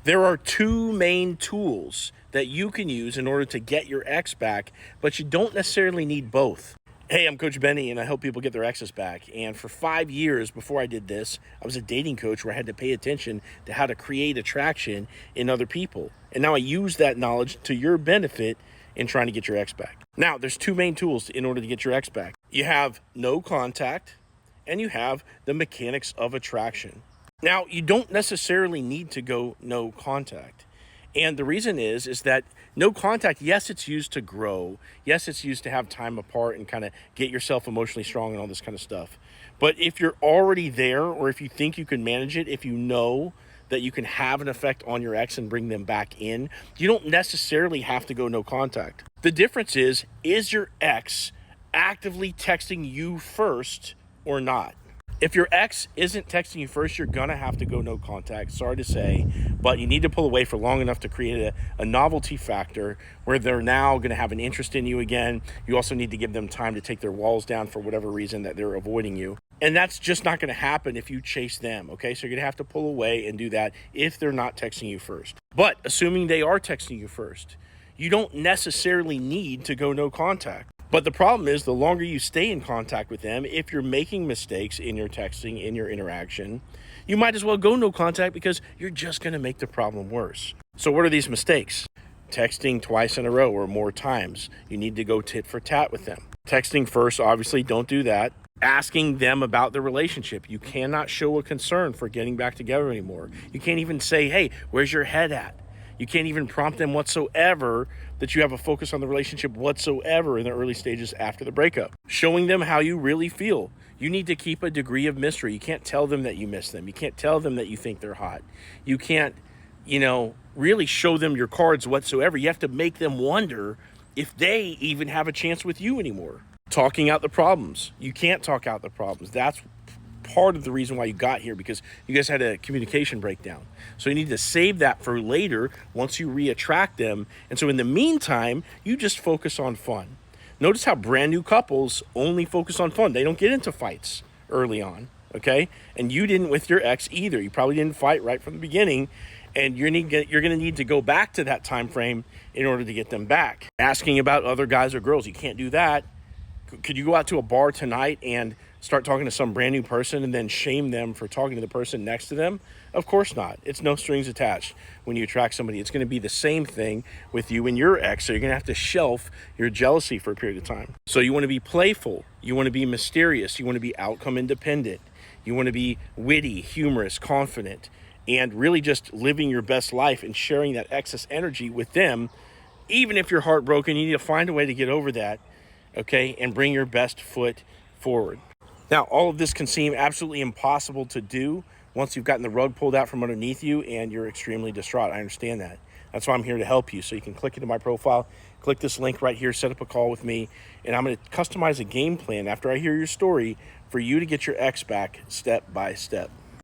There are two main tools that you can use in order to get your ex back, but you don't necessarily need both. Hey, I'm Coach Benny, and I help people get their exes back. And for 5 years before I did this, I was a dating coach where I had to pay attention to how to create attraction in other people. And now I use that knowledge to your benefit in trying to get your ex back. Now, there's two main tools in order to get your ex back. You have no contact, and you have the mechanics of attraction. Now, you don't necessarily need to go no contact. And the reason is that no contact, yes, it's used to grow. Yes, it's used to have time apart and kind of get yourself emotionally strong and all this kind of stuff. But if you're already there, or if you think you can manage it, if you know that you can have an effect on your ex and bring them back in, you don't necessarily have to go no contact. The difference is your ex actively texting you first or not? If your ex isn't texting you first, you're going to have to go no contact. Sorry to say, but you need to pull away for long enough to create a novelty factor where they're now going to have an interest in you again. You also need to give them time to take their walls down for whatever reason that they're avoiding you. And that's just not going to happen if you chase them, okay? So you're going to have to pull away and do that if they're not texting you first. But assuming they are texting you first, you don't necessarily need to go no contact. But the problem is, the longer you stay in contact with them, if you're making mistakes in your texting, in your interaction, you might as well go no contact because you're just going to make the problem worse. So what are these mistakes? Texting twice in a row or more times. You need to go tit for tat with them. Texting first, obviously, don't do that. Asking them about the relationship. You cannot show a concern for getting back together anymore. You can't even say, hey, where's your head at? You can't even prompt them whatsoever that you have a focus on the relationship whatsoever in the early stages after the breakup. Showing them how you really feel. You need to keep a degree of mystery. You can't tell them that you miss them. You can't tell them that you think they're hot. You can't, really show them your cards whatsoever. You have to make them wonder if they even have a chance with you anymore. Talking out the problems. You can't talk out the problems. That's part of the reason why you got here, because you guys had a communication breakdown. So you need to save that for later once you re-attract them. And so in the meantime, you just focus on fun. Notice how brand new couples only focus on fun. They don't get into fights early on, okay? And you didn't with your ex either. You probably didn't fight right from the beginning. And you're going to need to go back to that time frame in order to get them back. Asking about other guys or girls, you can't do that. Could you go out to a bar tonight and start talking to some brand new person and then shame them for talking to the person next to them? Of course not. It's no strings attached when you attract somebody. It's going to be the same thing with you and your ex. So you're going to have to shelf your jealousy for a period of time. So you want to be playful. You want to be mysterious. You want to be outcome independent. You want to be witty, humorous, confident, and really just living your best life and sharing that excess energy with them. Even if you're heartbroken, you need to find a way to get over that, okay, and bring your best foot forward. Now, all of this can seem absolutely impossible to do once you've gotten the rug pulled out from underneath you and you're extremely distraught. I understand that. That's why I'm here to help you. So you can click into my profile, click this link right here, set up a call with me, and I'm going to customize a game plan after I hear your story for you to get your ex back step by step.